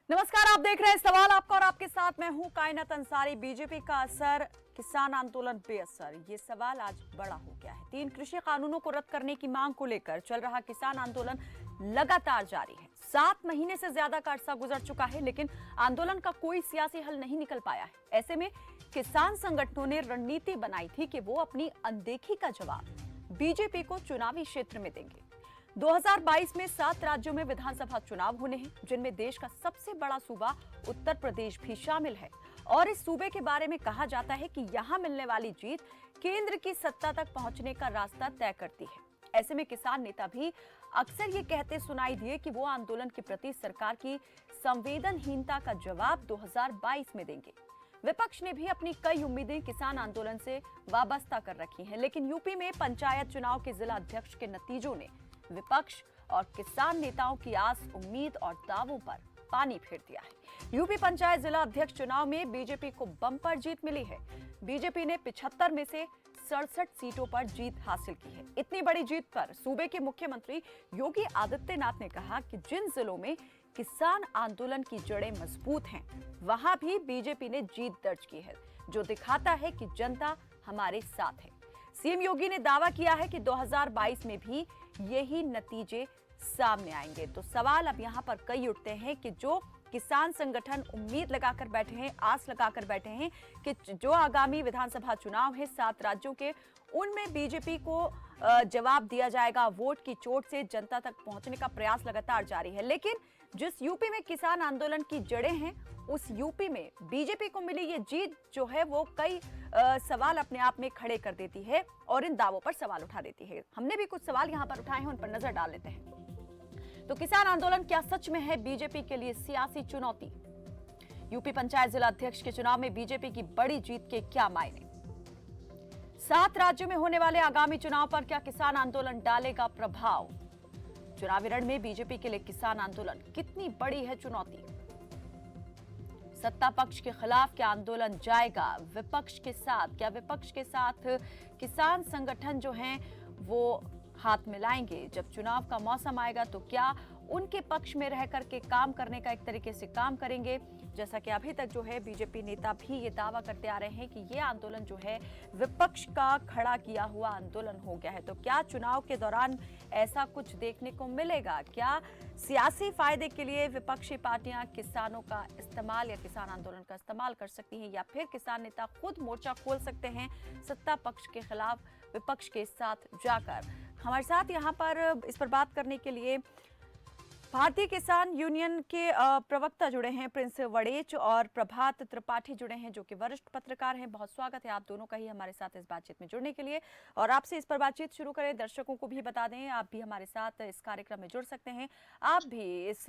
नमस्कार, आप देख रहे हैं सवाल आपका और आपके साथ मैं हूं कायनात अंसारी। बीजेपी का असर, किसान आंदोलन बेअसर, ये सवाल आज बड़ा हो गया है। 3 कृषि कानूनों को रद्द करने की मांग को लेकर चल रहा किसान आंदोलन लगातार जारी है। 7 महीने से ज्यादा का अरसा गुजर चुका है, लेकिन आंदोलन का कोई सियासी हल नहीं निकल पाया है। ऐसे में किसान संगठनों ने रणनीति बनाई थी कि वो अपनी अनदेखी का जवाब बीजेपी को चुनावी क्षेत्र में देंगे। 2022 में 7 राज्यों में विधानसभा चुनाव होने हैं, जिनमें देश का सबसे बड़ा सूबा उत्तर प्रदेश भी शामिल है। और इस सूबे के बारे में कहा जाता है कि यहां मिलने वाली जीत केंद्र की सत्ता तक पहुंचने का रास्ता तय करती है। ऐसे में किसान नेता भी अक्सर ये कहते सुनाई दिए कि वो आंदोलन के प्रति सरकार की संवेदनहीनता का जवाब 2022 में देंगे। विपक्ष ने भी अपनी कई उम्मीदें किसान आंदोलन से वाबस्ता कर रखी हैं, लेकिन यूपी में पंचायत चुनाव के जिला अध्यक्ष के नतीजों ने विपक्ष और किसान नेताओं की आस, उम्मीद और दावों पर पानी फेर दिया है। यूपी पंचायत जिला अध्यक्ष चुनाव में बीजेपी को बम्पर जीत मिली है। बीजेपी ने 75 में से 67 सीटों पर जीत हासिल की है। इतनी बड़ी जीत पर सूबे के मुख्यमंत्री योगी आदित्यनाथ ने कहा कि जिन जिलों में किसान आंदोलन की जड़ें मजबूत हैं, वहां भी बीजेपी ने जीत दर्ज की है, जो दिखाता है कि जनता हमारे साथ है। सीएम योगी ने दावा किया है कि 2022 में भी यही नतीजे सामने आएंगे। तो सवाल अब यहां पर कई उठते हैं कि जो किसान संगठन उम्मीद लगाकर बैठे हैं, आस लगाकर बैठे हैं कि जो आगामी विधानसभा चुनाव है 7 राज्यों के, उनमें बीजेपी को जवाब दिया जाएगा। वोट की चोट से जनता तक पहुंचने का प्रयास लगातार जारी है, लेकिन जिस यूपी में किसान आंदोलन की जड़ें हैं, उस यूपी में बीजेपी को मिली ये जीत जो है वो कई सवाल अपने आप में खड़े कर देती है और इन दावों पर सवाल उठा देती है। हमने भी कुछ सवाल यहां पर उठाए हैं, उन पर नजर डाल लेते हैं। तो किसान आंदोलन क्या सच में है बीजेपी के लिए सियासी चुनौती? यूपी पंचायत जिला अध्यक्ष के चुनाव में बीजेपी की बड़ी जीत के क्या मायने? 7 राज्यों में होने वाले आगामी चुनाव पर क्या किसान आंदोलन डालेगा प्रभाव? चुनावी रण में बीजेपी के लिए किसान आंदोलन कितनी बड़ी है चुनौती? सत्ता पक्ष के खिलाफ क्या आंदोलन जाएगा विपक्ष के साथ? क्या विपक्ष के साथ किसान संगठन जो हैं वो हाथ मिलाएंगे? जब चुनाव का मौसम आएगा तो क्या उनके पक्ष में रह करके काम करने का एक तरीके से काम करेंगे? जैसा कि अभी तक जो है बीजेपी नेता भी ये दावा करते आ रहे हैं कि ये आंदोलन जो है विपक्ष का खड़ा किया हुआ आंदोलन हो गया है। तो क्या चुनाव के दौरान ऐसा कुछ देखने को मिलेगा? क्या सियासी फायदे के लिए विपक्षी पार्टियां किसानों का इस्तेमाल या किसान आंदोलन का इस्तेमाल कर सकती हैं, या फिर किसान नेता खुद मोर्चा खोल सकते हैं सत्ता पक्ष के खिलाफ विपक्ष के साथ जाकर? हमारे साथ यहाँ पर इस पर बात करने के लिए भारतीय किसान यूनियन के प्रवक्ता जुड़े हैं, प्रिंस वड़ेच, और प्रभात त्रिपाठी जुड़े हैं, जो कि वरिष्ठ पत्रकार हैं। बहुत स्वागत है आप दोनों का ही हमारे साथ इस बातचीत में जुड़ने के लिए। और आपसे इस पर बातचीत शुरू करें, दर्शकों को भी बता दें आप भी हमारे साथ इस कार्यक्रम में जुड़ सकते हैं। आप भी इस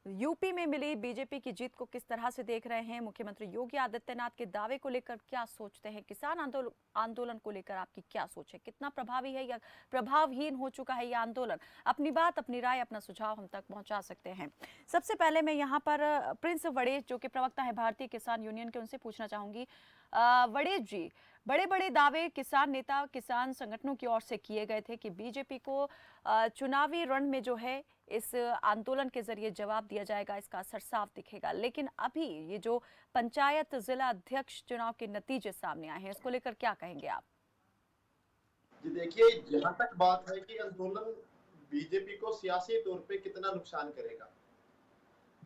यूपी में मिली बीजेपी की जीत को किस तरह से देख रहे हैं? मुख्यमंत्री योगी आदित्यनाथ के दावे को लेकर क्या सोचते हैं? किसान आंदोलन को लेकर आपकी क्या सोच है? कितना प्रभावी है या प्रभावहीन हो चुका है ये आंदोलन? अपनी बात, अपनी राय, अपना सुझाव हम तक पहुंचा सकते हैं। सबसे पहले मैं यहाँ पर प्रिंस वड़ेच, जो कि प्रवक्ता है भारतीय किसान यूनियन के, उनसे पूछना चाहूंगी। वड़ेच जी, बड़े बड़े दावे किसान नेता, किसान संगठनों की ओर से किए गए थे कि बीजेपी को चुनावी रण में जो है इस आंदोलन के जरिए जवाब दिया जाएगा, इसका असर साफ दिखेगा। लेकिन अभी ये जो पंचायत जिला अध्यक्ष चुनाव के नतीजे सामने आए हैं, इसको लेकर क्या कहेंगे आप? जी देखिए, जहां तक बात है कि आंदोलन बीजेपी को सियासी तौर पे कितना नुकसान करेगा,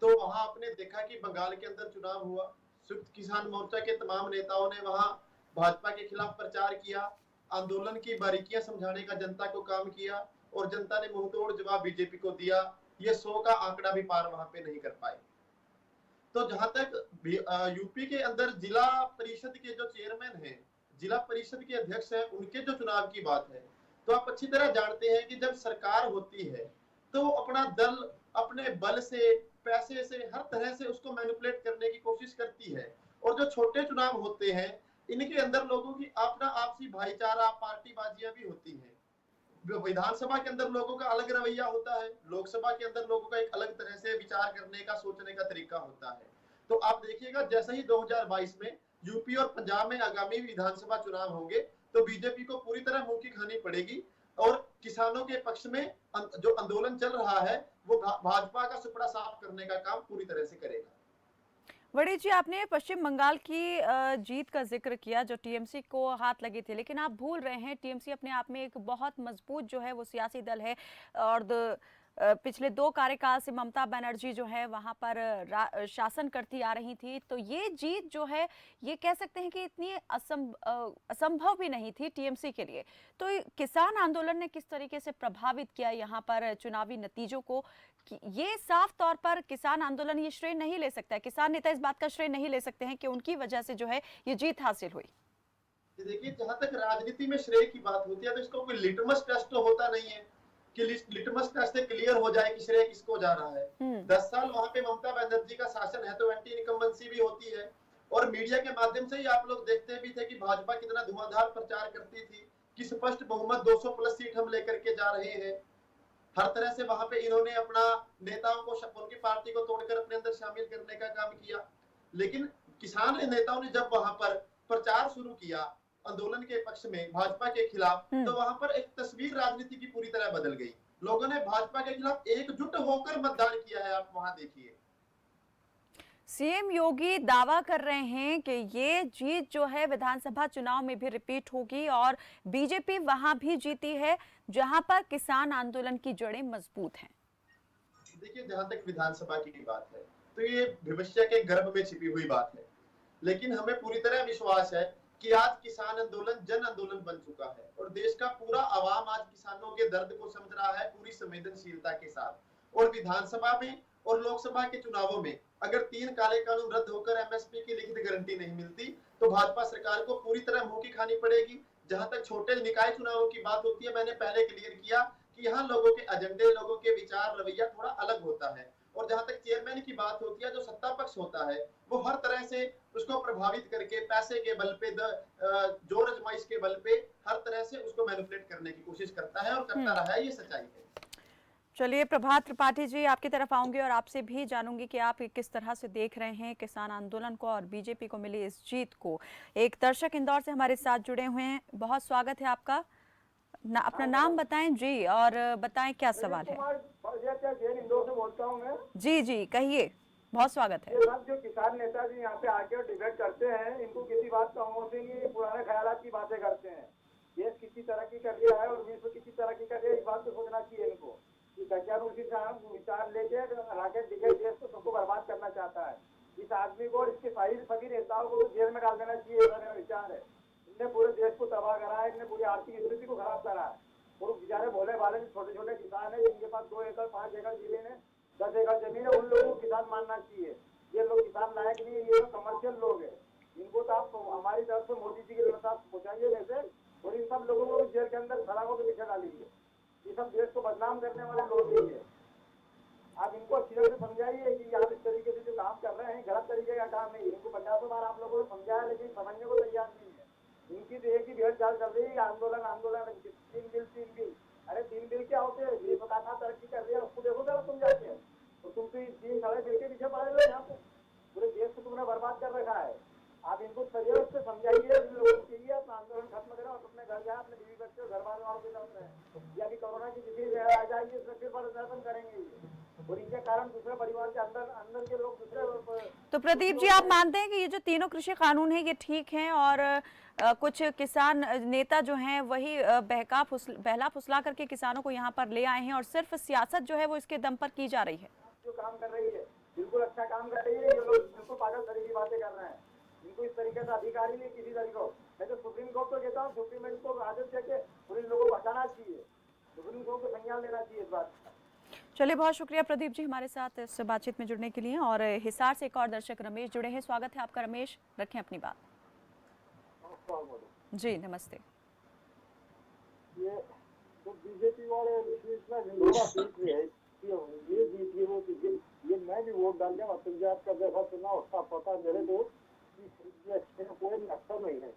तो वहां आपने देखा कि बंगाल के अंदर चुनाव हुआ, संयुक्त किसान मोर्चा के तमाम नेताओं ने वहां भाजपा के खिलाफ प्रचार किया, आंदोलन की बारीकियां समझाने का जनता को काम किया, और जनता ने मुंहतोड़ जवाब बीजेपी को दिया। ये 100 का आंकड़ा भी पार वहां पे नहीं कर पाए। तो जहां तक यूपी के अंदर जिला परिषद के जो चेयरमैन हैं, जिला परिषद के अध्यक्ष हैं, उनके जो चुनाव की बात है, तो आप अच्छी तरह जानते हैं कि जब सरकार होती है तो अपना दल अपने बल से, पैसे से, हर तरह से उसको मैनिपुलेट करने की कोशिश करती है। और जो छोटे चुनाव होते हैं, इनके अंदर लोगों की अपना आपसी भाईचारा, पार्टीबाजियां भी होती हैं। विधानसभा के अंदर लोगों का अलग रवैया होता है, लोकसभा के अंदर लोगों का एक अलग तरह से विचार करने का, सोचने का तरीका होता है। तो आप देखिएगा, जैसे ही 2022 में यूपी और पंजाब में आगामी विधानसभा चुनाव होंगे, तो बीजेपी को पूरी तरह मुंह की खानी पड़ेगी। और किसानों के पक्ष में जो आंदोलन चल रहा है वो भाजपा का सुपड़ा साफ करने का काम पूरी तरह से करेगा। वड़ी जी, आपने पश्चिम बंगाल की जीत का जिक्र किया जो टीएमसी को हाथ लगे थे, लेकिन आप भूल रहे हैं टीएमसी अपने आप में एक बहुत मजबूत जो है वो सियासी दल है और पिछले 2 कार्यकाल से ममता बनर्जी जो है वहां पर शासन करती आ रही थी। तो ये जीत जो है ये कह सकते हैं कि इतनी असंभव भी नहीं थी टीएमसी के लिए। तो किसान आंदोलन ने किस तरीके से प्रभावित किया यहाँ पर चुनावी नतीजों को, ये साफ तौर पर किसान आंदोलन ये श्रेय नहीं ले सकता है, किसान नेता इस बात का श्रेय नहीं ले सकते हैं कि उनकी वजह से जो है ये जीत हासिल हुई। देखिए, जहां तक राजनीति में श्रेय की बात होती है तो इसको कोई लिटमस टेस्ट तो होता नहीं है कि लिटमस टेस्ट से क्लियर हो जाए कि श्रेय किसको जा रहा है। 10 साल वहां पे ममता बनर्जी का शासन है तो एंटी इनकम्बेंसी भी होती है और मीडिया के माध्यम से ही आप लोग देखते भी थे कि भाजपा कितना धुआंधार प्रचार करती थी कि स्पष्ट बहुमत 200 प्लस सीट हम लेकर के जा रहे हैं। हर तरह से वहां पे इन्होंने अपना नेताओं को, उनकी पार्टी को तोड़कर अपने अंदर शामिल करने का काम किया। लेकिन किसान नेताओं ने जब वहां पर प्रचार शुरू किया आंदोलन के पक्ष में भाजपा के खिलाफ, तो वहां पर एक तस्वीर राजनीति की पूरी तरह बदल गई। लोगों ने भाजपा के खिलाफ एकजुट होकर मतदान किया है, आप वहां देखिए। सीएम योगी दावा कर रहे हैं कि ये जीत जो है विधानसभा चुनाव में भी रिपीट होगी और बीजेपी वहां भी जीती है जहां पर किसान आंदोलन की जड़ें मजबूत हैं। देखिए, जहां तक विधानसभा की बात है तो ये भविष्य के गर्भ में छिपी हुई बात है, लेकिन हमें पूरी तरह विश्वास है कि आज किसान आंदोलन जन आंदोलन बन चुका है और देश का पूरा आवाम आज किसानों के दर्द को समझ रहा है पूरी संवेदनशीलता के साथ। और विधानसभा में और लोकसभा के चुनावों में अगर 3 काले कानून रद्द होकर एमएसपी की लिखित गारंटी नहीं मिलती तो भाजपा सरकार को पूरी तरह मुंह की खानी पड़ेगी। जहां तक छोटे निकाय चुनावों की बात होती है, मैंने पहले क्लियर किया कि यहाँ लोगों के एजेंडे, लोगों के विचार, रवैया थोड़ा अलग होता है। और जहां तक चेयरमैन की बात होती है, जो सत्ता पक्ष होता है वो हर तरह से उसको प्रभावित करके पैसे के बल पे, जोर आजमाइश के बल पे हर तरह से उसको मैनिपुलेट करने की कोशिश करता है और करता रहा है, ये सच्चाई है। चलिए प्रभात त्रिपाठी जी, आपकी तरफ आऊंगी और आपसे भी जानूंगी कि आप किस तरह से देख रहे हैं किसान आंदोलन को और बीजेपी को मिली इस जीत को। एक दर्शक इंदौर से हमारे साथ जुड़े हुए हैं, बहुत स्वागत है आपका। अपना नाम बताएं जी और बताएं क्या सवाल है। इंदौर से बोलता हूं मैं। जी जी कहिए, बहुत स्वागत है। ये सब जो किसान नेता जी यहाँ पे आके डिबेट करते हैं, इनको किसी बात का होश ही नहीं, पुराने ख्यालात की बातें करते हैं। देश किसी तरक्की कर रहा है और विश्व किसी तरक्की कर रहा है, इस बात को सोचना चाहिए इनको। विचार लेके राकेश दिखे देश को सबको बर्बाद करना चाहता है। इस आदमी को और इसके सारी सभी नेताओं को जेल में डाल देना चाहिए, मेरा विचार है। इनने पूरे देश को तबाह करा है, इनने पूरी आर्थिक स्थिति को खराब करा है। और बेचारे भोले भाले छोटे छोटे किसान है जिनके पास 2 एकड़ 5 एकड़ जमीन है, 10 एकड़ जमीन है, उन लोगों को किसान मानना चाहिए। ये लोग किसान लायक नहीं है, ये लोग कमर्शियल लोग है। इनको तो आप हमारी तरफ से मोदी जी के तरफ पहुँचाइए वैसे, और इन सब लोगों को जेल के अंदर सलाखों के पीछे डालिए। ये सब देश को बदनाम करने वाले लोग नहीं है। आप इनको अच्छी तरह से समझाइए कि आप इस तरीके से जो काम कर रहे हैं गलत तरीके का काम नहीं है। इनको 50 बार आप लोगों को समझाया लेकिन समझने को तैयार नहीं है। इनकी तो एक ही भेड़ चाल चल रही है, आंदोलन आंदोलन, 3 बिल। अरे 3 बिल क्या होते हैं? ये पता तरक्की कर रही है, उसको देखो जरा तुम जाके। तो तुम तो 3 साढ़े बिल के पीछे पड़े हुए यहाँ पे, पूरे देश को तुमने बर्बाद कर रखा है। आप इनको सरिया उससे समझाइए, लोगों के लिए अपना आंदोलन खत्म करें और अपने घर जाए, अपने बीवी बच्चे घर वालों के साथ रहें। या अभी कोरोना की जितनी आ जाएगी उसमें फिर प्रदर्शन करेंगे ये, और इनके कारण दूसरे परिवार के अंदर के लोग दूसरे। तो प्रदीप जी, आप मानते हैं कि ये जो तीनों कृषि कानून है ये ठीक हैं और कुछ किसान नेता जो हैं वही बहला फुसला करके किसानों को यहाँ पर ले आए हैं और सिर्फ सियासत जो है वो इसके दम पर की जा रही है? जो काम कर रही है बिल्कुल अच्छा काम कर रही है। ये लोग बिल्कुल पागल तरीके की बातें कर रहे हैं। इनको इस तरीके से अधिकार ही नहीं किसी तरीके को। मैं तो सुप्रीम कोर्ट को कहता हूँ, सुप्रीम कोर्ट को आदेश देके और इन लोगों को हटाना चाहिए, सुप्रीम कोर्ट को संज्ञान लेना चाहिए इस बात। चलिए, बहुत शुक्रिया प्रदीप जी हमारे साथ इस बातचीत में जुड़ने के लिए। और हिसार से एक और दर्शक रमेश जुड़े हैं, स्वागत है आपका रमेश, रखें अपनी बात। जी नमस्ते। ये तो बीजेपी वाले इतना झंडोरा पीट रहे हैं, ये जीत वो चीजें, ये मैं भी वोट डाल दिया। पंजाब का जैसा चुनाव उसका पता मेरे को कोई नक्शा नहीं है।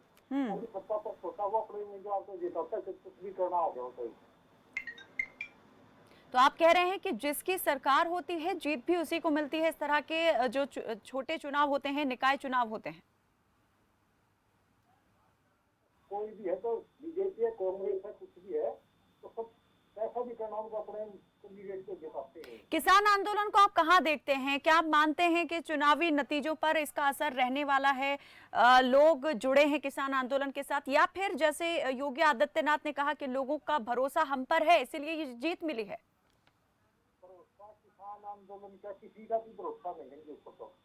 सत्ता पर छोटा हुआ अपने उम्मीदवार को जिताता है, कुछ भी करना आ जाओ। तो आप कह रहे हैं कि जिसकी सरकार होती है जीत भी उसी को मिलती है, इस तरह के जो छोटे चुनाव होते हैं, निकाय चुनाव होते हैं? कोई भी है तो बीजेपी है, कांग्रेस है, कुछ भी है, तो सब कैसा भी करना उनको अपने कैंडिडेट को दे सकते हैं। किसान आंदोलन को आप कहाँ देखते हैं? क्या आप मानते हैं कि चुनावी नतीजों पर इसका असर रहने वाला है? लोग जुड़े हैं किसान आंदोलन के साथ, या फिर जैसे योगी आदित्यनाथ ने कहा कि लोगों का भरोसा हम पर है इसलिए ये जीत मिली है? भरोसा किसान आंदोलन का किसी का भी भरोसा नहीं है इसको तो।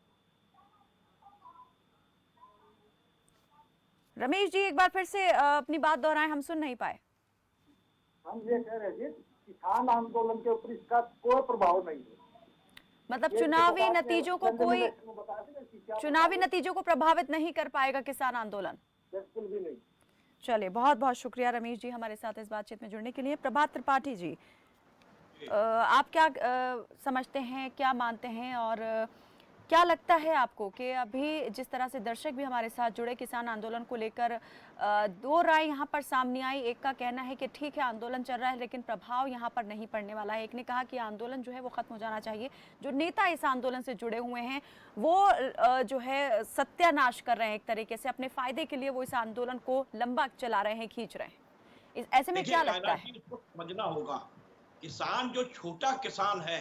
रमेश जी एक बार फिर से अपनी बात दोहराएं, हम सुन नहीं पाए। हम ये कह रहे थे किसान आंदोलन के ऊपर इसका कोई प्रभाव नहीं है। मतलब ये चुनावी तो नतीजों को आपने कोई जनरल में बताया था कि क्या चुनावी प्रभाव है। नतीजों को प्रभावित नहीं कर पाएगा किसान आंदोलन? बिल्कुल भी नहीं। चलिए, बहुत बहुत शुक्रिया रमेश जी हमारे साथ इस बातचीत में जुड़ने के लिए। प्रभात त्रिपाठी जी, आप क्या समझते हैं, क्या मानते हैं, और क्या लगता है आपको कि अभी जिस तरह से दर्शक भी हमारे साथ जुड़े किसान आंदोलन को लेकर, दो राय यहाँ पर सामने आई। एक का कहना है कि ठीक है आंदोलन चल रहा है लेकिन प्रभाव यहाँ पर नहीं पड़ने वाला है। एक ने कहा कि आंदोलन जो है वो खत्म हो जाना चाहिए, जो नेता इस आंदोलन से जुड़े हुए हैं वो जो है सत्यानाश कर रहे हैं, एक तरीके से अपने फायदे के लिए वो इस आंदोलन को लंबा चला रहे हैं, खींच रहे हैं। ऐसे में क्या लगता है? इसको समझना होगा, किसान जो छोटा किसान है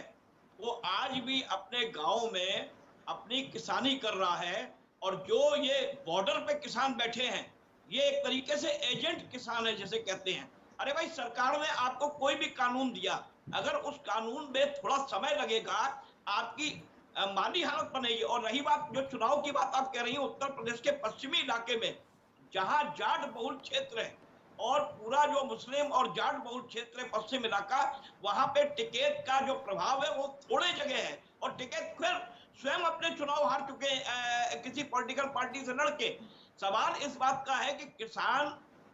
वो आज भी अपने गांव में अपनी किसानी कर रहा है, और जो ये बॉर्डर पे किसान बैठे हैं ये एक तरीके से एजेंट किसान है जिसे कहते हैं। अरे भाई, सरकार ने आपको कोई भी कानून दिया, अगर उस कानून में थोड़ा समय लगेगा आपकी माली हालत बनेगी। और रही बात जो चुनाव की बात आप कह रही हैं, उत्तर प्रदेश के पश्चिमी इलाके में जहां जाट बहुल क्षेत्र है और पूरा जो मुस्लिम और जाट बहुल क्षेत्र है पश्चिम इलाका, वहां पे टिकैत का जो प्रभाव है वो थोड़े जगह है, और टिकैत फिर स्वयं अपने चुनाव हार चुके हैं किसी पॉलिटिकल पार्टी से लड़के। सवाल इस बात का है कि किसान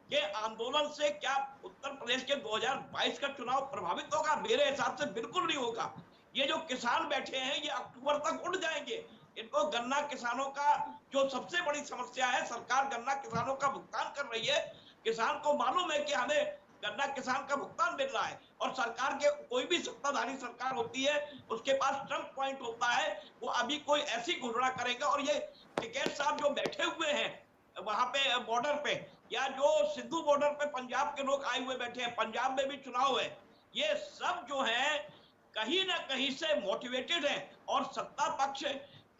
के आंदोलन से क्या उत्तर प्रदेश के 2022 का चुनाव प्रभावित होगा? मेरे हिसाब से बिल्कुल नहीं होगा। ये जो किसान बैठे हैं ये अक्टूबर तक उड़ जाएंगे। इनको गन्ना किसानों का जो सबसे बड़ी समस्या है, सरकार गन्ना किसानों का भुगतान कर रही है, किसान को मालूम है कि हमें गन्ना किसान का भुगतान मिल रहा है, और सरकार के कोई भी सत्ताधारी सरकार होती है उसके पास ट्रम्प पॉइंट होता है, वो अभी कोई ऐसी घोषणा करेगा। और ये टिकैत साहब जो बैठे हुए हैं वहां पे बॉर्डर पे, या जो सिद्धू बॉर्डर पे पंजाब के लोग आए हुए बैठे हैं, पंजाब में भी चुनाव है, ये सब जो है कहीं ना कहीं से मोटिवेटेड है, और सत्ता पक्ष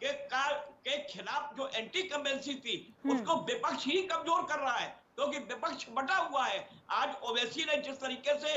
के खिलाफ जो एंटी कमेंसी थी उसको विपक्ष ही कमजोर कर रहा है, क्योंकि विपक्ष बटा हुआ है। आज ओवैसी ने जिस तरीके से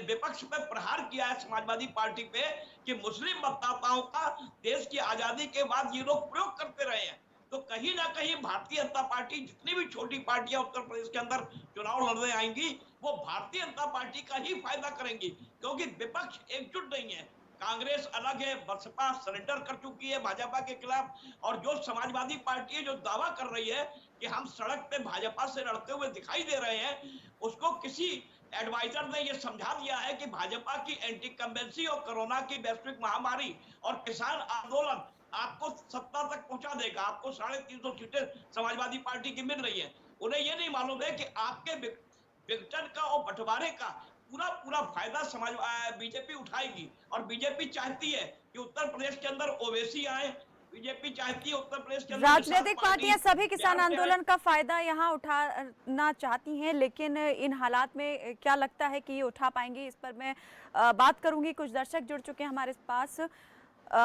विपक्ष पे प्रहार किया है समाजवादी पार्टी पे, कि मुस्लिम मतदाताओं का देश की आजादी के बाद ये लोग प्रयोग करते रहे हैं, तो कहीं ना कहीं भारतीय जनता पार्टी, जितनी भी छोटी पार्टियां उत्तर प्रदेश के अंदर चुनाव लड़ने आएंगी वो भारतीय जनता पार्टी का ही फायदा करेंगी, क्योंकि विपक्ष एकजुट नहीं है। कांग्रेस अलग है, बसपा सरेंडर कर चुकी है भाजपा के खिलाफ, और जो समाजवादी पार्टी है जो दावा कर रही है कि हम सड़क पे भाजपा से लड़ते हुए दिखाई दे रहे हैं, उसको किसी एडवाइजर ने यह समझा दिया है कि भाजपा की एंटी कम्बेंसी और कोरोना की वैश्विक महामारी और किसान आंदोलन आपको सत्ता तक पहुंचा देगा। आपको 350 सीटें समाजवादी पार्टी की मिल रही है, उन्हें यह नहीं मालूम है कि आपके विघटन का और बंटवारे का पूरा फायदा समाज बीजेपी उठाएगी। और बीजेपी चाहती है कि उत्तर प्रदेश के अंदर ओवैसी आए, बीजेपी चाहती है उत्तर प्रदेश के अंदर राजनीतिक पार्टियां सभी किसान आंदोलन का फायदा यहाँ उठाना चाहती हैं, लेकिन इन हालात में क्या लगता है कि ये उठा पाएंगी, इस पर मैं बात करूंगी। कुछ दर्शक जुड़ चुके हैं हमारे पास।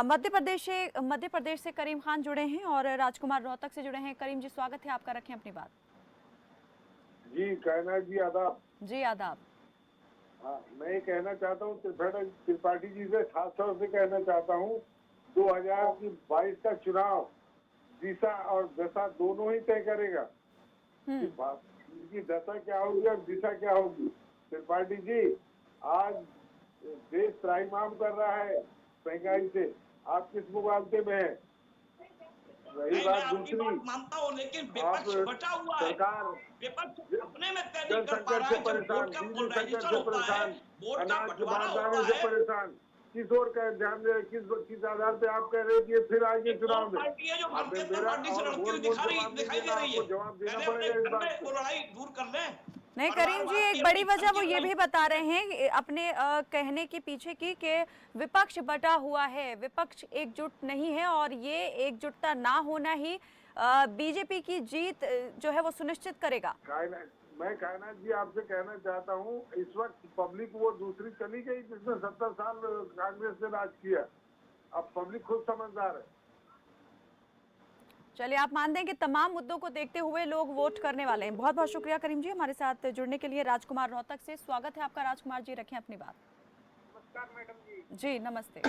मध्य प्रदेश से करीम खान जुड़े हैं और राजकुमार रोहतक से जुड़े हैं। करीम जी, स्वागत है आपका, रखें अपनी बात। जी कायनात जी आदाब। जी आदाब। हाँ, मैं ये कहना चाहता हूँ त्रिपाठी जी से खास तौर से कहना चाहता हूँ, 2022 का चुनाव दिशा और दशा दोनों ही तय करेगा। इसकी दशा क्या होगी और दिशा क्या होगी। त्रिपाठी जी, आज देश त्राहिमाम कर रहा है महंगाई से, आप किस मुकाबले में हैं? वही बात दूसरी, मानता हूँ, लेकिन विपक्ष बचा हुआ है, विपक्ष अपने में तय नहीं कर पा रहा है। जब वोट का पोलराइजेशन होता है, वोट का बंटवारा होता है, परेशान किस और का ध्यान दे, किस आधार पे आप कह रहे हैं कि फिर आएंगे चुनाव में? पार्टी है जो भारतीय जनता पार्टी से लड़ती हुई दिखाई दे रही है, जवाब देना पहले पड़ेगा इस बात वो लड़ाई दूर कर लें। नहीं करीम जी, एक बड़ी वजह वो ये भी बता रहे हैं अपने कहने के पीछे की कि विपक्ष बटा हुआ है, विपक्ष एकजुट नहीं है, और ये एकजुटता ना होना ही बीजेपी की जीत जो है वो सुनिश्चित करेगा। मैं कायनात जी आपसे कहना चाहता हूँ, इस वक्त पब्लिक वो दूसरी चली गई जिसने 70 साल कांग्रेस ने राज किया। अब पब्लिक खुद समझदार है। चलिए, आप मान दें कि तमाम मुद्दों को देखते हुए लोग वोट करने वाले हैं। बहुत बहुत शुक्रिया करीम जी हमारे साथ जुड़ने के लिए। राजकुमार रोहतक से स्वागत है आपका। राजकुमार जी, रखें अपनी बात। नमस्कार मैडम जी। जी नमस्ते।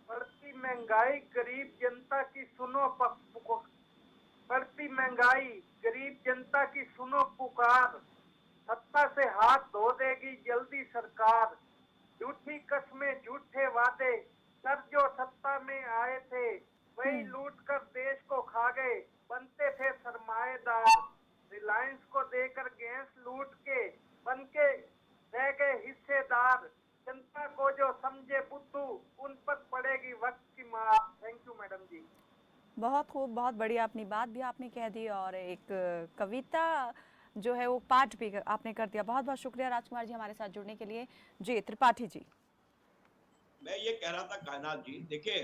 बढ़ती महंगाई गरीब जनता की सुनो बढ़ती महंगाई गरीब जनता की सुनो पुकार, सत्ता से हाथ धो देगी जल्दी सरकार। झूठी कस्में झूठे वादे कर जो सत्ता में आए थे, वही लूट कर देश को खा गए, बनते थे सरमाएदार। रिलायंस को देकर गैस लूट के बन के रह गए हिस्सेदार। जनता को जो समझे बुद्धू उन पर पड़ेगी वक्त की मार। थैंक यू मैडम जी। बहुत खूब, बहुत बढ़िया। अपनी बात भी आपने कह दी और एक कविता जो है वो पाठ भी आपने कर दिया। बहुत बहुत शुक्रिया राजकुमार जी हमारे साथ जुड़ने के लिए। जी त्रिपाठी जी। मैं ये कह रहा था कायनात जी, देखिए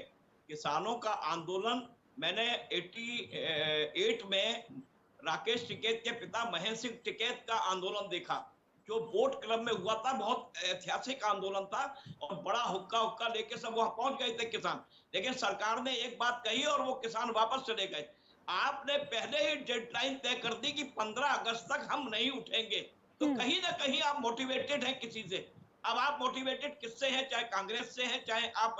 किसानों का आंदोलन मैंने 88 में राकेश टिकैत के पिता महेंद्र सिंह टिकैत का आंदोलन देखा, जो बोट क्लब में हुआ था। बहुत ऐतिहासिक आंदोलन था और बड़ा हुक्का हुक्का लेके सब वहां पहुंच गए थे किसान। लेकिन सरकार ने एक बात कही और वो किसान वापस चले गए। आपने पहले ही डेडलाइन तय कर दी कि 15 अगस्त तक हम नहीं उठेंगे, तो कहीं ना कहीं आप मोटिवेटेड हैं किसी से। अब आप मोटिवेटेड किससे हैं, चाहे कांग्रेस से हैं, चाहे आप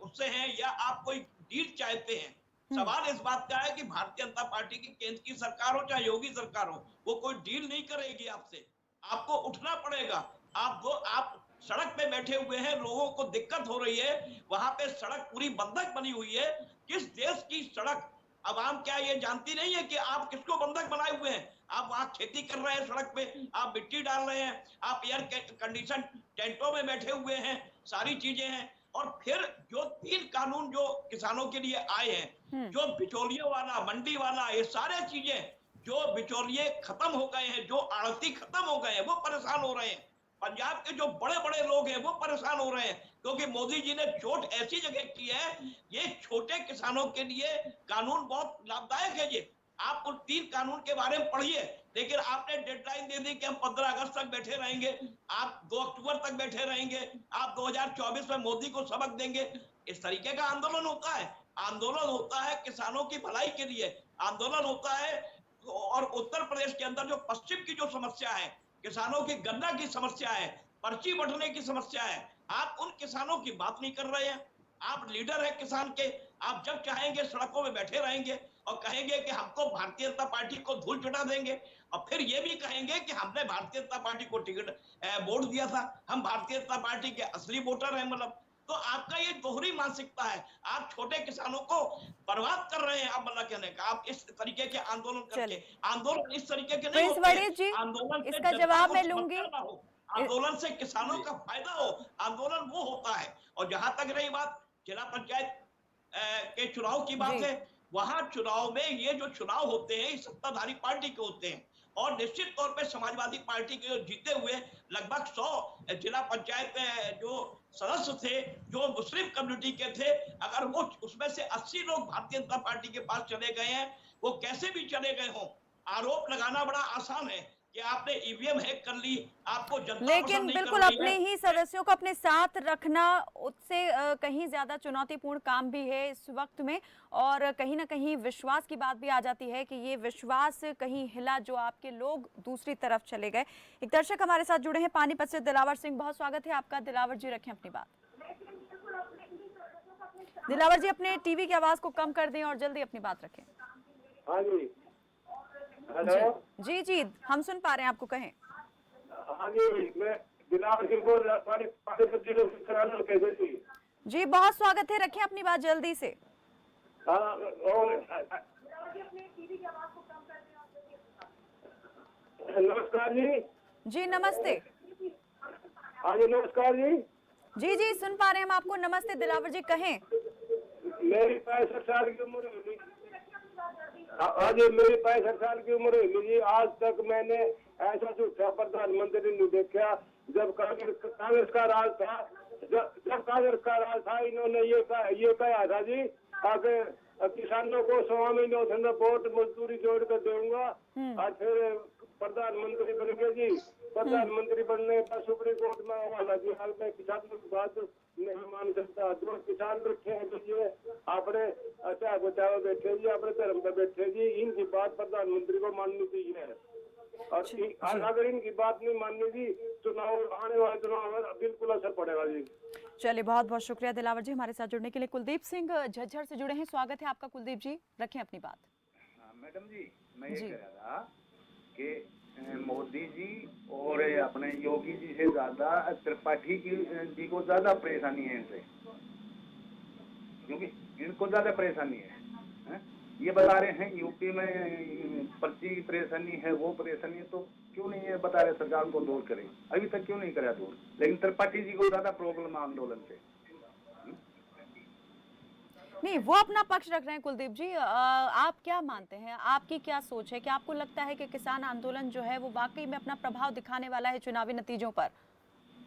उससे हैं, या आप कोई डील चाहते हैं। सवाल इस बात का है कि भारतीय जनता पार्टी की केंद्र की सरकार हो चाहे योगी सरकार हो, वो कोई डील नहीं करेगी आपसे। आपको उठना पड़ेगा। आप सड़क पे बैठे हुए हैं, लोगों को दिक्कत हो रही है, वहां पे सड़क पूरी बंधक बनी हुई है। किस देश की सड़क? आवाम क्या ये जानती नहीं है कि आप किसको बंधक बनाए हुए हैं? आप वहां खेती कर रहे हैं, सड़क पे आप मिट्टी डाल रहे हैं, आप एयर कंडीशन टेंटों में बैठे हुए हैं, सारी चीजें हैं। और फिर जो 3 कानून जो किसानों के लिए आए हैं, जो बिचौलियों वाला, मंडी वाला, ये सारे चीजें, जो बिचौलिए खत्म हो गए हैं, जो आड़ती खत्म हो गए हैं, वो परेशान हो रहे हैं। पंजाब के जो बड़े बड़े लोग हैं वो परेशान हो रहे हैं, क्योंकि मोदी जी ने चोट ऐसी जगह की है। ये छोटे किसानों के लिए कानून बहुत लाभदायक है। ये आप उन 3 कानून के बारे में पढ़िए, लेकिन आपने डेडलाइन दे दी कि हम 15 अगस्त तक बैठे रहेंगे, आप 2 अक्टूबर तक बैठे रहेंगे, आप 2024 में मोदी को सबक देंगे। इस तरीके का आंदोलन होता है? आंदोलन होता है किसानों की भलाई के लिए, आंदोलन होता है। और उत्तर प्रदेश के अंदर जो पश्चिम की जो समस्या है, किसानों की गन्ना की समस्या है, पर्ची बंटने की समस्या है, आप उन किसानों की बात नहीं कर रहे हैं। आप लीडर है किसान के, आप जब चाहेंगे सड़कों में बैठे रहेंगे और कहेंगे कि हमको भारतीय जनता पार्टी को धूल चटा देंगे, और फिर ये भी कहेंगे कि हमने भारतीय जनता पार्टी को टिकट वोट दिया था, हम भारतीय जनता पार्टी के असली वोटर हैं। मतलब तो आपका ये दोहरी मानसिकता है। आप छोटे किसानों को बर्बाद कर रहे हैं। अब मतलब कहने का आप इस तरीके के आंदोलन करके, आंदोलन इस तरीके के नहीं होते हैं। आंदोलन से इसका जनता जवाब को मैं लूंगी। समस्या ना हो, आंदोलन से किसानों का फायदा हो, आंदोलन वो होता है। और जहां तक रही बात जिला पंचायत के चुनाव की बात है, वहां चुनाव में ये जो चुनाव होते हैं सत्ताधारी पार्टी के होते हैं, और निश्चित तौर पे समाजवादी पार्टी के जो जीते हुए लगभग 100 जिला पंचायत जो सदस्य थे जो मुस्लिम कम्युनिटी के थे, अगर वो उसमें से 80 लोग भारतीय जनता पार्टी के पास चले गए हैं, वो कैसे भी चले गए हों। आरोप लगाना बड़ा आसान है कि आपने ईवीएम हैक कर ली, आपको जनता लेकिन बिल्कुल अपने ही सदस्यों को अपने साथ रखना उससे कहीं ज्यादा चुनौतीपूर्ण काम भी है इस वक्त में। और कहीं ना कहीं विश्वास की बात भी आ जाती है कि ये विश्वास कहीं हिला जो आपके लोग दूसरी तरफ चले गए। एक दर्शक हमारे साथ जुड़े हैं पानीपत से, दिलावर सिंह, बहुत स्वागत है आपका। दिलावर जी, रखें अपनी बात। दिलावर जी, अपने टीवी की आवाज को कम कर दें और जल्दी अपनी बात रखें। हाँ जी, जी जी, हम सुन पा रहे हैं, आपको कहें। हाँ जी, मैं दिलावर सिंह बोल रहा हूँ। जी बहुत स्वागत है, रखें अपनी बात जल्दी से। नमस्कार जी। जी नमस्ते। हाँ जी नमस्कार जी। जी जी सुन पा रहे हैं हम आपको। नमस्ते दिलावर जी, कहें। मेरी 65 साल की उम्र है। हाँ जी, मेरी 65 साल की उम्र है जी। आज तक मैंने ऐसा झूठा प्रधानमंत्री नहीं देखा। जब कांग्रेस का राज था, जब कांग्रेस का राज था, इन्होंने ये कहा था जी, किसानों को 6 महीनों से रिपोर्ट मजदूरी जोड़ कर दूंगा। और फिर प्रधानमंत्री बन गए जी। प्रधानमंत्री बनने के बाद सुप्रीम कोर्ट में हालांकि हाल में किसानों की बात नहीं मान सकता। जो किसान बैठे हैं तो ये अपने अच्छा बचाव बैठे जी, अपने धर्म पे बैठे जी, इनकी बात प्रधानमंत्री को माननी चाहिए। और अगर इनकी बात नहीं माननी जी, चुनाव आने वाले चुनाव में बिल्कुल असर पड़ेगा जी। चलिए, बहुत बहुत शुक्रिया दिलावर जी हमारे साथ जुड़ने के लिए। कुलदीप सिंह झज्जर से जुड़े हैं, स्वागत है आपका कुलदीप जी, रखें अपनी बात। मैडम जी, मैं ये कह रहा था कि मोदी जी और अपने योगी जी से ज्यादा त्रिपाठी जी को ज्यादा परेशानी है इनसे, क्योंकि इनको ज्यादा परेशानी है। ये बता रहे हैं यूपी में पर्ची की परेशानी है, वो परेशानी है, तो क्यों नहीं है बता रहे सरकार को दूर करें, अभी तक क्यों नहीं करा दूर। लेकिन त्रिपाठी जी को ज्यादा प्रॉब्लम है आंदोलन से। नहीं, वो अपना पक्ष रख रहे हैं। कुलदीप जी, आप क्या मानते हैं, आपकी क्या सोच है कि आपको लगता है कि किसान आंदोलन जो है वो वाकई में अपना प्रभाव दिखाने वाला है चुनावी नतीजों पर?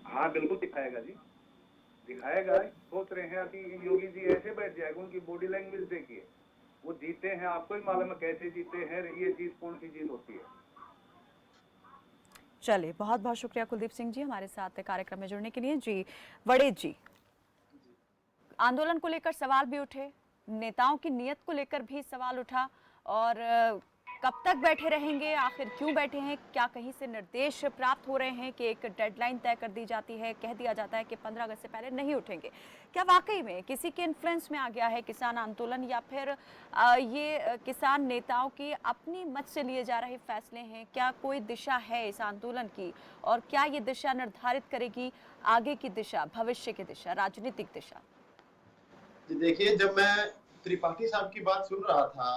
हाँ बिल्कुल दिखाएगा जी, दिखाएगा। सोच रहे हैं अभी योगी जी ऐसे बैठ जाएगा, उनकी बॉडी लैंग्वेज देखिए, वो जीते हैं, आपको ही मालूम है कैसे जीते हैं, ये जीत कौन सी जीत होती है। चलिए, बहुत बहुत शुक्रिया कुलदीप सिंह जी हमारे साथ कार्यक्रम में जुड़ने के लिए। जी वड़ेद जी, आंदोलन को लेकर सवाल भी उठे, नेताओं की नीयत को लेकर भी सवाल उठा, और कब तक बैठे रहेंगे, आखिर क्यों बैठे हैं, क्या कहीं से निर्देश प्राप्त हो रहे हैं कि एक डेडलाइन तय कर दी जाती है, कह दिया जाता है कि 15 अगस्त से पहले नहीं उठेंगे। क्या वाकई में किसी के इन्फ्लुएंस में आ गया है किसान आंदोलन, या फिर ये किसान नेताओं की अपनी मत से लिए जा रहे फैसले हैं? क्या कोई दिशा है इस आंदोलन की, और क्या ये दिशा निर्धारित करेगी आगे की दिशा, भविष्य की दिशा, राजनीतिक दिशा? जी देखिए, जब मैं त्रिपाठी साहब की बात सुन रहा था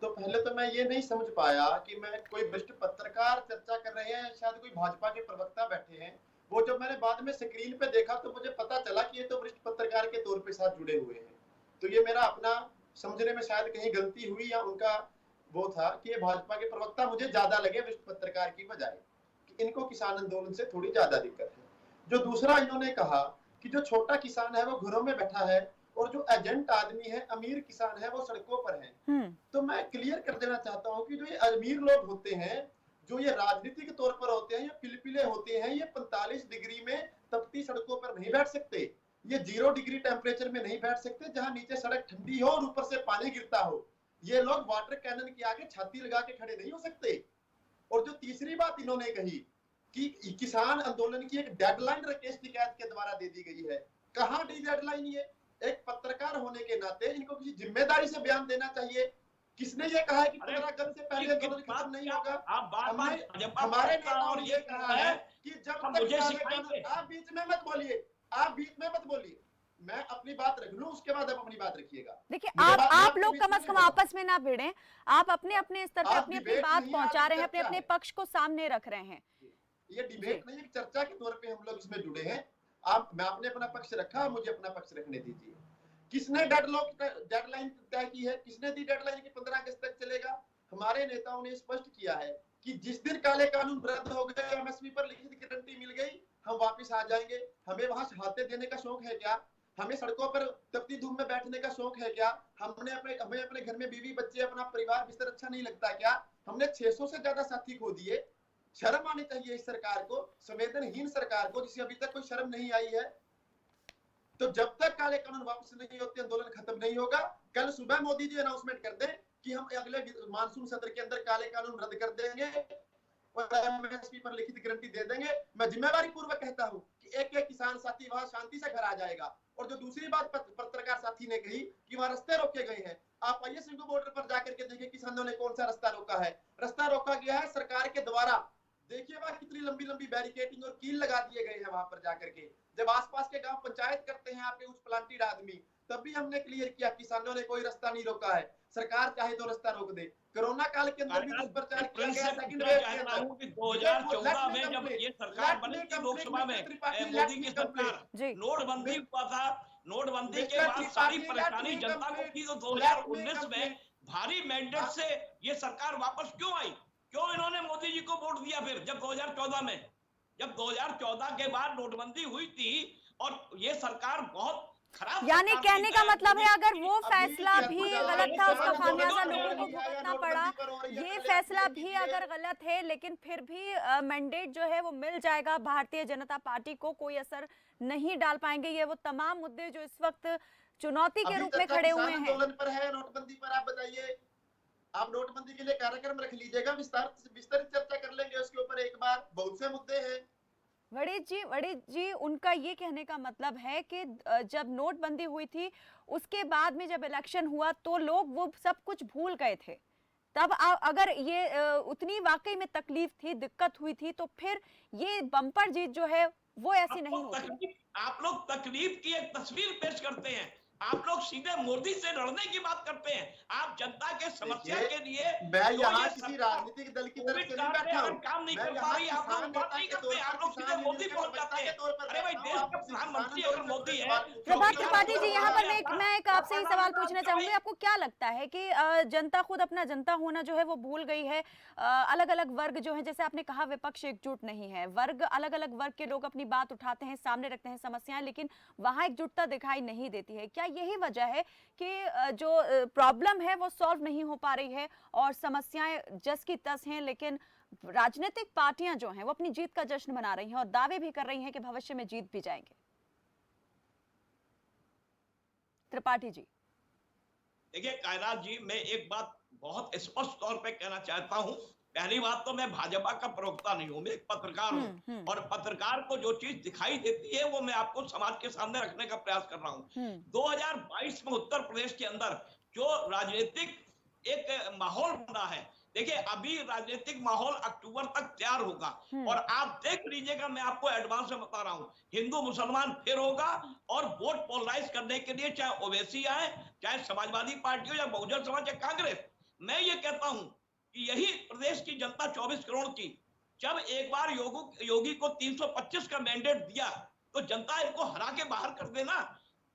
तो पहले तो मैं ये नहीं समझ पाया कि मैं कोई वरिष्ठ पत्रकार चर्चा कर रहे हैं, शायद कोई भाजपा के प्रवक्ता बैठे हैं। वो जब मैंने बाद में स्क्रीन पे देखा तो मुझे पता चला कि ये तो वरिष्ठ पत्रकार के तौर पे साथ जुड़े हुए हैं। तो ये मेरा अपना समझने में शायद कहीं गलती हुई, या उनका वो था कि ये भाजपा के प्रवक्ता मुझे ज्यादा लगे वरिष्ठ पत्रकार की बजाय, कि इनको किसान आंदोलन से थोड़ी ज्यादा दिक्कत है। जो दूसरा इन्होंने कहा कि जो छोटा किसान है वो घरों में बैठा है, और जो एजेंट आदमी है, अमीर किसान है, वो सड़कों पर हैं। तो मैं क्लियर कर देना चाहता हूं कि जो ये अमीर लोग होते हैं, जो ये राजनीतिक तौर पर होते हैं, ये पिलपिले होते हैं, ये 45 डिग्री में तपती सड़कों पर नहीं बैठ सकते, ये 0 डिग्री टेम्परेचर में नहीं बैठ सकते, जहां नीचे सड़क ठंडी हो और ऊपर से पानी गिरता हो। ये लोग वाटर कैनन के आगे छाती लगा के खड़े नहीं हो सकते। और जो तीसरी बात इन्होंने कही कि किसान आंदोलन की एक डेडलाइन राकेश टिकैत के द्वारा दे दी गई है, कहां दी डेडलाइन? ये एक पत्रकार होने के नाते इनको किसी जिम्मेदारी से बयान देना चाहिए। किसने ये कहा है कि 15 अगस्त से पहले आंदोलन खत्म नहीं होगा? हमारे नेताओं ने ये कहा है कि जब तक आप बीच में मत बोलिए, आप बीच में मत बोलिए, मैं अपनी बात रख लूं, उसके बाद आप अपनी बात रखिएगा। देखिए, आप लोग कम से कम आपस में ना भिड़ें, आप अपने अपने स्तर पर अपनी अपनी बात पहुंचा रहे हैं, अपने अपने पक्ष को सामने रख रहे हैं। ये डिबेट नहीं, एक चर्चा के तौर पे हम लोग इसमें जुड़े हैं। मैं आपने अपना पक्ष रखा, मुझे अपना पक्ष रखने दीजिए। किसने डेडलाइन तय की है? किसने दी डेडलाइन कि 15 अगस्त तक चलेगा? हमारे नेताओं ने स्पष्ट किया है कि जिस दिन काले कानून रद्द हो गए, एमएसपी पर लिखित गारंटी मिल गई, हम वापस आ जाएंगे। हमें वहां हाथे देने का शौक है क्या? हमें सड़कों पर तपती धूप में बैठने का शौक है क्या? हमें अपने घर में बीवी बच्चे, अपना परिवार बिस्तर अच्छा नहीं लगता क्या? हमने 600 से ज्यादा साथी खो दिए। शर्म आनी चाहिए इस सरकार को, संवेदनहीन सरकार को, जिसे अभी तक कोई शर्म नहीं आई है। तो जब तक काले कानून वापस नहीं होते, आंदोलन खत्म नहीं होगा। कल सुबह मोदी जी अनाउंसमेंट कर दें कि हम अगले मानसून सत्र के अंदर काले कानून रद्द कर देंगे और एमएसपी पर लिखित गारंटी दे देंगे। मैं जिम्मेवारी पूर्वक कहता हूं कि एक एक किसान साथी वहां शांति से घर आ जाएगा। और जो दूसरी बात पत्रकार साथी ने कही कि वहां रास्ते रोके गए हैं, आप आइए सिंघू बॉर्डर पर जाकर के देखिए किसानों ने कौन सा रास्ता रोका है। रास्ता रोका गया है सरकार के द्वारा। देखिए वहां कितनी लंबी लंबी बैरिकेडिंग और कील लगा दिए गए हैं वहां पर जाकर के। जब आसपास के गांव पंचायत करते हैं आपके उस प्लांटेड आदमी, तब भी हमने क्लियर किया किसानों ने कोई रास्ता नहीं रोका है। सरकार चाहे तो रास्ता रोक दे। कोरोना काल के अंदर भी दुष्प्रचार किया गया। सेकंड वेव के अंदर 2014 में जब ये सरकार बनी थी लोकसभा में, मोदी की सरकार, नोटबंदी हुआ था। नोटबंदी के बाद सारी परेशानी जनता को थी, तो 2019 में भारी मैंडेट से ये सरकार वापस क्यों आई? क्यों इन्होंने मोदी जी को वोट दिया? फिर जब 2014 में, जब 2014 के बाद नोटबंदी हुई थी और ये सरकार बहुत खराब यानी सरकार कहने की का है। मतलब है अगर वो अभी फैसला भी भी आपको गलत था, उसका जवाब खामियाजा दो, लोगों को नोटबंदी भुगतना नोटबंदी पड़ा, पर हो रही है, ये पहले फैसला आप भी कीजिए। अगर गलत है लेकिन फिर भी मैंडेट जो है वो मिल जाएगा भारतीय जनता पार्टी को, कोई असर नहीं डाल पाएंगे ये वो तमाम मुद्दे जो इस वक्त चुनौती के अभी रूप तक में का खड़े किसान हुए हैं। आंदोलन पर है, नोटबंदी पर आप बताइए। आप नोटबंदी के लिए कार्यक्रम रख लीजिएगा, विस्तारित चर्चा कर लेंगे उसके ऊपर एक बार, बहुत से मुद्दे हैं। वड़ित जी उनका ये कहने का मतलब है कि जब नोटबंदी हुई थी उसके बाद में जब इलेक्शन हुआ तो लोग वो सब कुछ भूल गए थे। तब अगर ये उतनी वाकई में तकलीफ थी, दिक्कत हुई थी, तो फिर ये बम्पर जीत जो है वो ऐसी नहीं होती। आप लोग तकलीफ की एक तस्वीर पेश करते हैं, आप लोग सीधे मोदी से लड़ने की बात करते हैं। आप जनता के समस्या के लिए मैं जो यहाँ ये किसी सरकार राजनीतिक दल की तरफ कोविड से नहीं काल में बैठा अगर हूँ। काम नहीं मैं कर पा यहाँ रही, आप लोग किसान बात नेता नहीं के करते, तौर आप पर, लोग सीधे किसान मोदी यूनियन के पहुंच प्रवक्ता जाते के हैं। तौर पर अरे भाई, बैठा हूँ। देश आप का मुझसे प्रधानमंत्री किसान अगर आंदोलन मोदी से है सवाल पूछिए। तो प्रभात किसान त्रिपाठी जी, यहाँ पर आंदोलन मैं एक आपसे ही सवाल पूछना चाहूंगी, आपको क्या लगता है कि जनता खुद अपना जनता होना जो है वो भूल गई है? अलग अलग वर्ग जो है, जैसे आपने कहा विपक्ष एकजुट नहीं है, वर्ग अलग अलग वर्ग के लोग अपनी बात उठाते हैं, सामने रखते हैं समस्याएं, लेकिन वहां एकजुटता दिखाई नहीं देती है। क्या यही वजह है कि जो प्रॉब्लम है वो सॉल्व नहीं हो पा रही है और समस्याएं जस की तस हैं, लेकिन राजनीतिक पार्टियां जो हैं वो अपनी जीत का जश्न मना रही हैं और दावे भी कर रही हैं कि भविष्य में जीत भी जाएंगे? त्रिपाठी जी। देखिए कायनात जी, मैं एक बात बहुत स्पष्ट तौर पे कहना चाहता हूं। पहली बात तो मैं भाजपा का प्रवक्ता नहीं हूं, मैं एक पत्रकार हूं और पत्रकार को जो चीज दिखाई देती है वो मैं आपको समाज के सामने रखने का प्रयास कर रहा हूं। 2022 में उत्तर प्रदेश के अंदर जो राजनीतिक एक माहौल बना है, देखिए अभी राजनीतिक माहौल अक्टूबर तक तैयार होगा और आप देख लीजिएगा, मैं आपको एडवांस में बता रहा हूं, हिंदू मुसलमान फिर होगा और वोट पोलराइज करने के लिए चाहे ओवैसी आए, चाहे समाजवादी पार्टी हो या बहुजन समाज या कांग्रेस। मैं ये कहता हूं कि यही प्रदेश की जनता 24 करोड़ की जब एक बार योगी को 325 का मैंडेट दिया तो जनता इनको हरा के बाहर कर देना।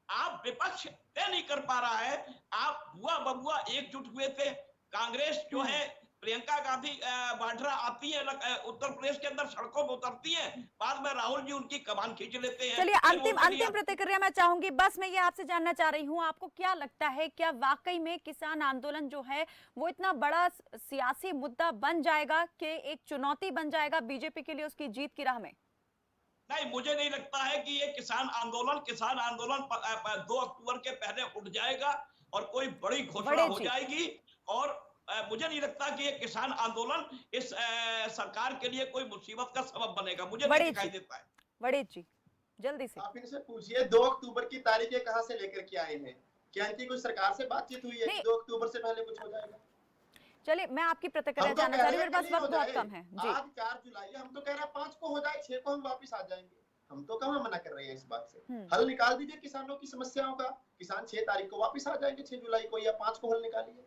आप विपक्ष तय नहीं कर पा रहा है, आप बुआ बबुआ एकजुट हुए थे। कांग्रेस जो है, प्रियंका गांधी वाड्रा आती है उत्तर प्रदेश के अंदर, सड़कों पर उतरती हैं, बाद में राहुल जी उनकी कमान खींच लेते हैं। चलिए अंतिम प्रतिक्रिया मैं चाहूंगी, बस मैं ये आपसे जानना चाह रही हूँ, आपको क्या लगता है, क्या वाकई में किसान आंदोलन जो है वो इतना बड़ा सियासी मुद्दा बन जाएगा कि एक चुनौती बन जाएगा बीजेपी के लिए उसकी जीत की राह में? नहीं, मुझे नहीं लगता है कि ये किसान आंदोलन 2 अक्टूबर के पहले उठ जाएगा और कोई बड़ी घोषणा हो जाएगी। और मुझे नहीं लगता कि ये किसान आंदोलन इस सरकार के लिए कोई मुसीबत का सबब बनेगा, मुझे नहीं दिखाई देता है। वड़ित जी जल्दी से आप इनसे पूछिए 2 अक्टूबर की तारीखें कहां से लेकर के आए हैं? क्या इनकी कोई सरकार से बातचीत हुई है कि 2 अक्टूबर से पहले कुछ हो जाएगा? चलिए मैं आपकी प्रतिक्रिया जानना चाह रही हूँ, मेरे पास वक्त बहुत कम है जी। आज 4 जुलाई, हम तो कह रहे हैं 5 को हो जाए, 6 को हम वापस आ जाएंगे। हम तो कहाँ मना कर रहे हैं इस बात से। हल निकाल दीजिए किसानों की समस्याओं का, किसान 6 तारीख को वापस आ जाएंगे, 6 जुलाई को, या 5 को हल निकालिए।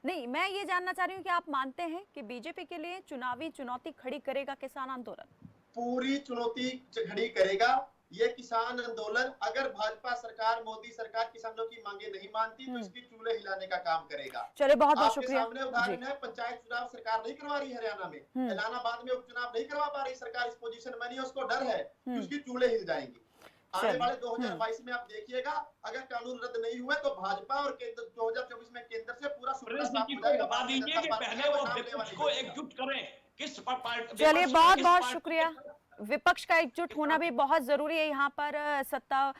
नहीं, मैं ये जानना चाह रही हूँ कि आप मानते हैं कि बीजेपी के लिए चुनावी चुनौती खड़ी करेगा किसान आंदोलन? पूरी चुनौती खड़ी करेगा ये किसान आंदोलन। अगर भाजपा सरकार, मोदी सरकार किसानों की मांगे नहीं मानती तो इसकी चूल्हे हिलाने का काम करेगा। चलिए बहुत बहुत शुक्रिया। आपके सामने उदाहरण है, पंचायत चुनाव सरकार नहीं करवा रही हरियाणा में, इलाहाबाद में उपचुनाव नहीं करवा पा रही सरकार, इस पोजीशन में नहीं, उसको डर है कि उसकी चूल्हे हिल जाएंगी। आने वाले 2022 में आप देखिएगा, अगर कानून रद्द नहीं हुए तो भाजपा और केंद्र 2024 में केंद्र से पूरा सुपड़ा साफ हो जाएगा। बता दीजिए कि पहले वो विपक्ष को एकजुट करें, किस पार्टी। चलिए बहुत बहुत शुक्रिया। विपक्ष का एकजुट होना भी बहुत जरूरी है यहाँ पर सत्ता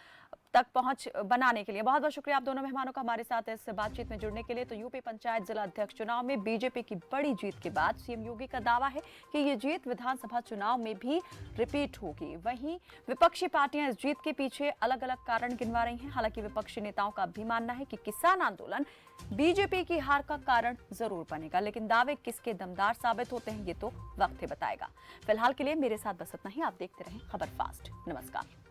तक पहुंच बनाने के लिए। बहुत बहुत शुक्रिया आप दोनों मेहमानों का हमारे साथ इस बातचीत में जुड़ने के लिए। तो यूपी पंचायत जिला अध्यक्ष चुनाव में बीजेपी की बड़ी जीत के बाद सीएम योगी का दावा है कि ये जीत विधानसभा चुनाव में भी रिपीट होगी। वहीं विपक्षी पार्टियां इस जीत के पीछे अलग अलग कारण गिनवा रही हैं। हालांकि विपक्षी नेताओं का भी मानना है कि किसान आंदोलन बीजेपी की हार का कारण जरूर बनेगा, लेकिन दावे किसके दमदार साबित होते हैं ये तो वक्त ही बताएगा। फिलहाल के लिए मेरे साथ बस इतना ही। आप देखते रहें खबर फास्ट। नमस्कार।